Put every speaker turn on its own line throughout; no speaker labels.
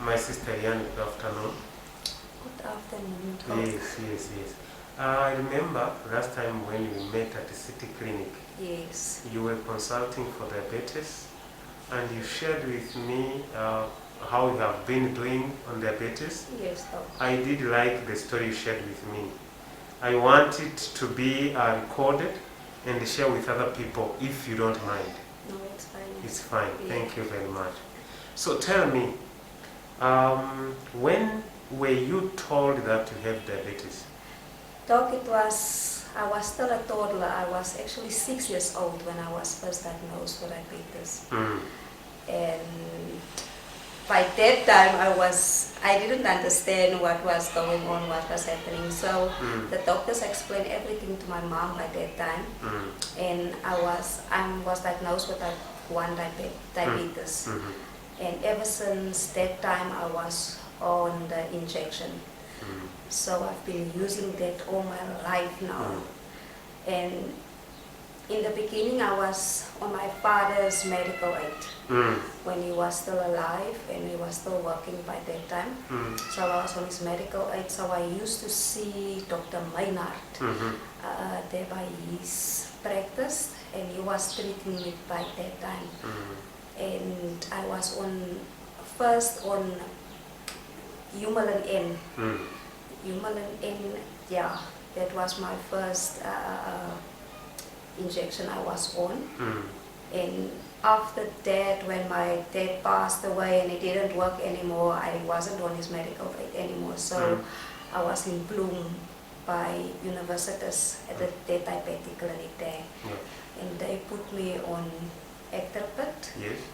My sister Ian, good afternoon.
Good afternoon, Tom.
Yes. I remember last time when we met at the city clinic,
Yes.
you were consulting for diabetes and you shared with me how you have been doing on diabetes.
Yes, Tom.
I did like the story you shared with me. I want it to be recorded and share with other people if you don't mind.
No, it's fine.
It's fine.
Yeah.
Thank you very much. So tell me, when were you told that you have diabetes?
Doc, I was still a toddler. I was actually 6 years old when I was first diagnosed with diabetes. And by that time, I didn't understand what was going on, what was happening. So the doctors explained everything to my mom by that time. And I was diagnosed with type 1 diabetes. And ever since that time, I was on the injection. So I've been using that all my life now. And in the beginning, I was on my father's medical aid when he was still alive and he was still working by that time. So I was on his medical aid. So I used to see Dr. Maynard there by his practice, and he was treating me by that time. And I was first on Humulin N. Humulin N, yeah, that was my first injection I was on. And after that, when my dad passed away and it didn't work anymore, I wasn't on his medical aid anymore. So I was in Bloom by Universitas at the diabetic clinic there. And they put me on Actrapid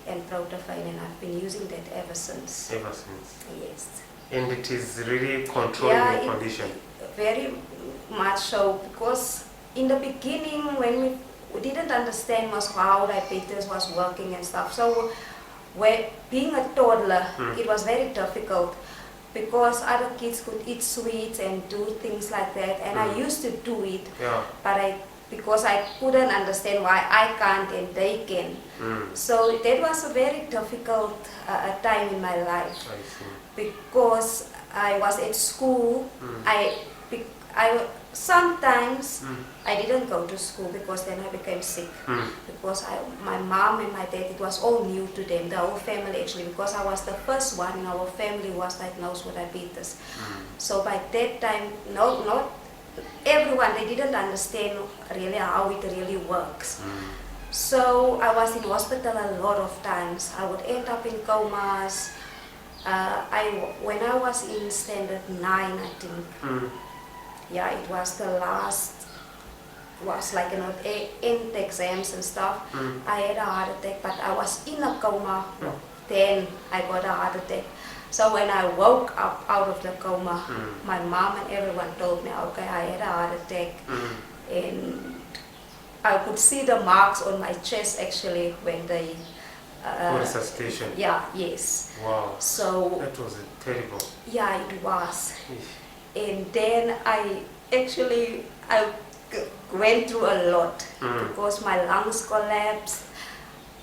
and Protophane, and I've been using that ever since.
Ever since?
Yes.
And it is really controlling the condition?
Very much so, because in the beginning when we didn't understand much how diabetes was working and stuff, so being a toddler, it was very difficult because other kids could eat sweets and do things like that, and I used to do it, but because I couldn't understand why I can't and they can. So that was a very difficult time in my life.
I see.
Because I was at school, sometimes I didn't go to school because then I became sick. Because my mom and my dad, it was all new to them, the whole family actually, because I was the first one in our family who was diagnosed with diabetes. So by that time, not everyone, they didn't understand really how it really works. So I was in hospital a lot of times. I would end up in comas. When I was in standard 9, I think, it was the last, was like, end exams and stuff. I had a heart attack, but I was in a coma. Then I got a heart attack. So when I woke up out of the coma, my mom and everyone told me, okay, I had a heart attack. And I could see the marks on my chest actually when they
for resuscitation?
Yeah, yes.
Wow.
So
that was terrible.
Yeah, it was. And then I went through a lot because my lungs collapsed.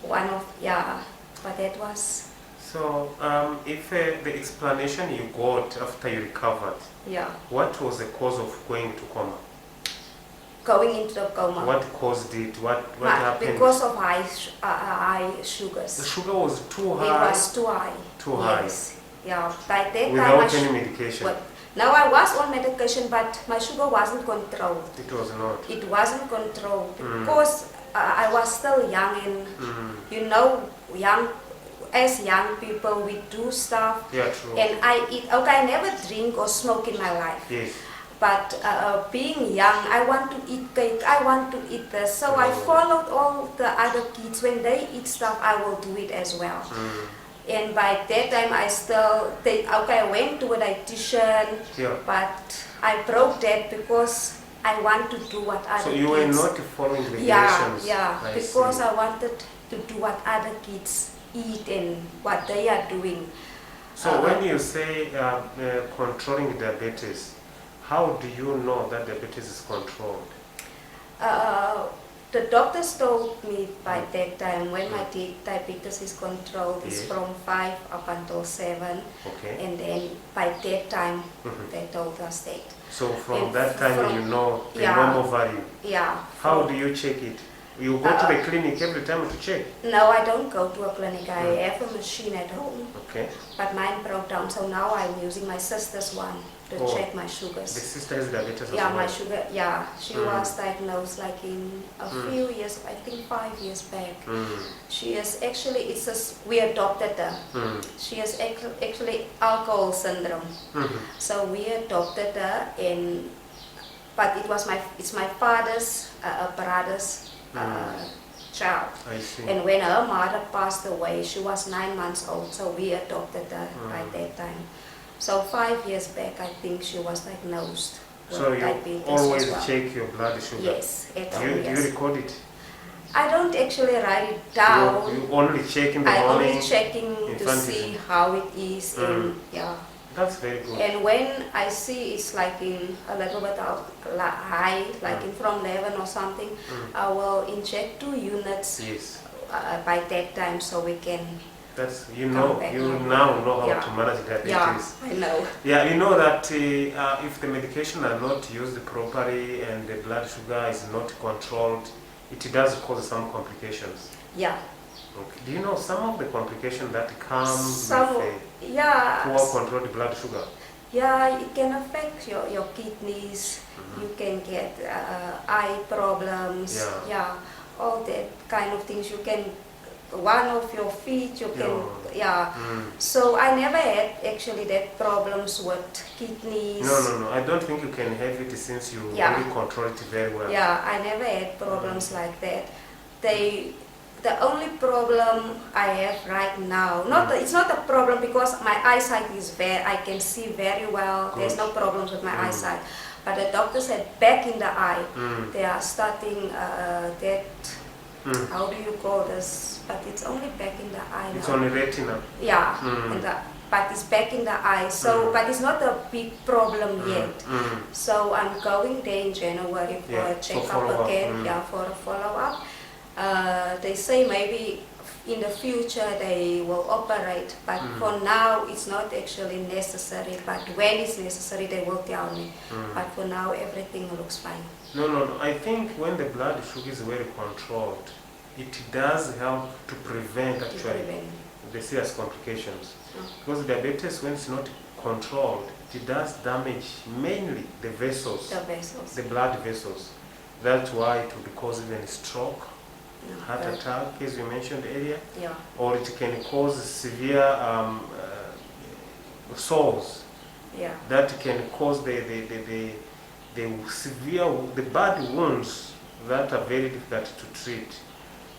But that was.
So, if the explanation you got after you recovered, what was the cause of going to coma?
Going into the coma.
What caused it? What happened?
Because of high sugars.
The sugar was too high?
It was too high.
Too high?
Yes. Yeah. By that
without
time
any medication?
Now I was on medication, but my sugar wasn't controlled.
It was not?
It wasn't controlled because I was still young and, as young people, we do stuff.
Yeah, true.
And I eat. Okay, I never drink or smoke in my life.
Yes.
But being young, I want to eat cake, I want to eat this. So I followed all the other kids. When they eat stuff, I will do it as well. And by that time, I went to a dietitian, but I broke that because I want to do what other kids.
So you were not following regulations?
Because I wanted to do what other kids eat and what they are doing.
So when you say controlling diabetes, how do you know that diabetes is controlled?
The doctors told me by that time when my diabetes is controlled is
Yes.
from 5 up until 7,
Okay.
and then by that time
Mhm.
they told us that.
So from
And
that time
from-
you know the
yeah.
normal value.
Yeah.
How do you check it? You go to the
Uh,
clinic every time to check?
No, I don't go to a clinic. I
Mm.
have a machine at home,
Okay.
but mine broke down, so now I'm using my sister's one to
Oh.
check my
The
sugars.
sister has diabetes as
Yeah,
well.
my sugar. Yeah, she
Mm.
was diagnosed like in a
Mm.
few years, I think 5 years back.
Mm.
She is actually, it's a, we adopted her.
Mm.
She has actually alcohol syndrome.
Mhm.
So we adopted her, but it's my father's brother's child.
I see.
And when her mother passed away, she was 9 months old, so we adopted her by
Mm.
that time. So 5 years back, I think she was diagnosed with
So you
diabetes
always
as well.
check your blood sugar?
Yes, at
Do
home,
you
yes.
record it?
I don't actually write it down.
You only check in the
I
morning?
only checking to
infantism.
see how it is, and yeah.
That's very good.
And when I see it's like in a little bit of high, like in from 11 or something,
Mm.
I will inject 2 units
Yes.
by that time, so we can.
That's you
Come
know
back
you
now.
now know how
Yeah.
to manage diabetes.
Yeah, I know.
Yeah, you know that if the medication are not used properly and the blood sugar is not controlled, it does cause some complications.
Yeah.
Okay. Do you know some of the complications that come
Some,
with
yeah.
poor controlled blood sugar?
Yeah, it can affect your kidneys.
Mhm.
You can get eye problems.
Yeah.
All that kind of things. You can, one of your feet, you can, yeah.
Mm.
So I never had actually that problems with kidneys.
No. I don't think you can have it since you
Yeah.
really control it very well.
Yeah, I never had problems like that. The only problem I have right now, it's not a problem because my eyesight is I can see very well. There's
Good.
no problems with my
Mm.
eyesight. But the doctor said back in the eye,
Mm.
they are starting that,
Mm.
how do you call this? But it's only back in the eye
It's
now.
on the retina.
Yeah,
Mm.
but it's back in the eye. So,
Mm.
but it's not a big problem yet.
Mm.
So I'm going there in January for
Yeah,
a
for
checkup
follow-up.
again.
Mm.
Yeah, for a follow-up. They say maybe in the future they will operate, but
Mm.
for now it's not actually necessary. But when it's necessary, they will tell me.
Mm.
But for now, everything looks fine.
No. I think when the blood sugar is well controlled, it does help to prevent
To
actually
prevent.
the serious complications.
Mm.
Because diabetes, when it's not controlled, it does damage mainly the vessels,
The vessels.
the blood vessels. That's why it would cause even stroke,
No,
heart
but-
attack, as you mentioned earlier,
Yeah.
or it can cause severe sores
Yeah.
that can cause the severe, the bad wounds that are very difficult to treat.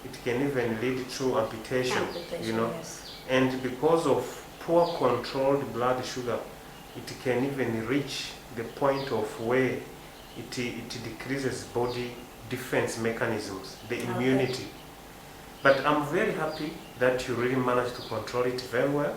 It can even lead to amputation,
Amputation,
you know.
yes.
And because of poor controlled blood sugar, it can even reach the point of where it decreases body defense mechanisms, the
Okay.
immunity. But I'm very happy that you really managed to control it very well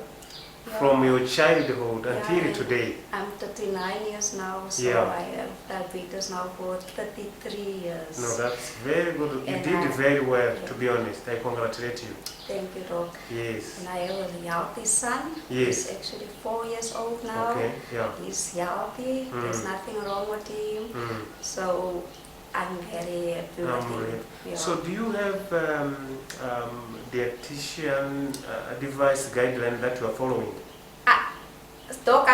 from your childhood until
Yeah,
today.
I'm 39 years now, so
Yeah.
I have diabetes now for 33 years.
No, that's very good. You
And
did
I-
very well,
yeah.
to be honest. I congratulate you.
Thank you, Doc.
Yes.
And I have a healthy son.
Yes.
He's actually 4 years old now.
Okay, yeah.
He's healthy. There's
Mm.
nothing wrong with him.
Mm.
So I'm very happy with
I'm
him.
really-
Yeah.
So do you have dietitian advice guideline that you are following?
Doc,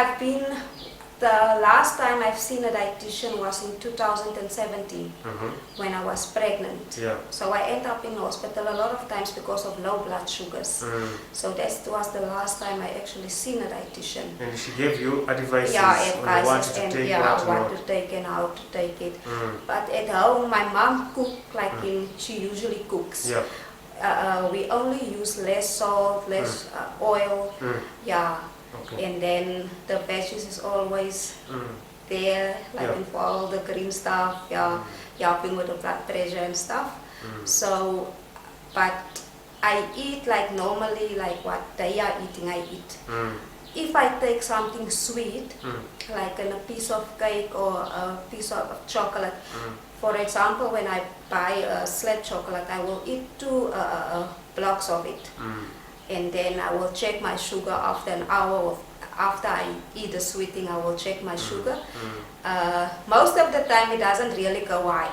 the last time I've seen a dietitian was in 2017
Mm-hmm.
when I was pregnant.
Yeah.
So I end up in hospital a lot of times because of low blood sugars.
Mm.
So that was the last time I actually seen a dietitian.
And she gave you advices
Yeah,
on what
advices
to
and
take,
yeah,
what
what
not.
to take and how to take it.
Mm.
But at home, my mom cooked like she usually cooks.
Yeah.
We only use less salt, less oil.
Mm.
Yeah,
Okay.
and then the veggies is always
Mm.
there, like
Yeah.
in for all the green stuff. Yeah, helping with the blood pressure and stuff.
Mm.
So, but I eat like normally, like what they are eating, I eat.
Mm.
If I take something sweet,
Mm.
like a piece of cake or a piece of chocolate,
Mm.
For example, when I buy a slab chocolate, I will eat 2 blocks of it. And then I will check my sugar after an hour after I eat the sweet thing. I will check my sugar. Most of the time it doesn't really go high.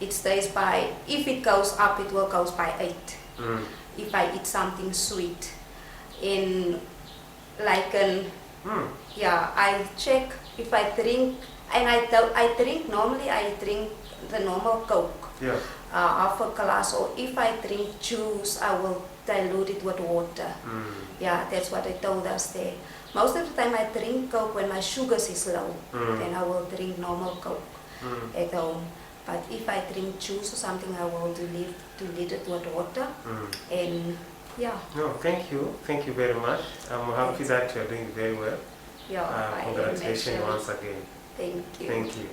It stays by, if it goes up, it will go by 8 if I eat something sweet. In like yeah, I check if I drink, and I drink the normal Coke, half a glass, or if I drink juice, I will dilute it with water. Yeah, that's what they told us there. Most of the time I drink Coke when my sugars is low, then I will drink normal Coke at home. But if I drink juice or something, I will dilute it with water. And yeah.
No, thank you very much. I'm happy that you are doing very well.
Yeah,
Congratulations once again.
Thank you.
Thank you.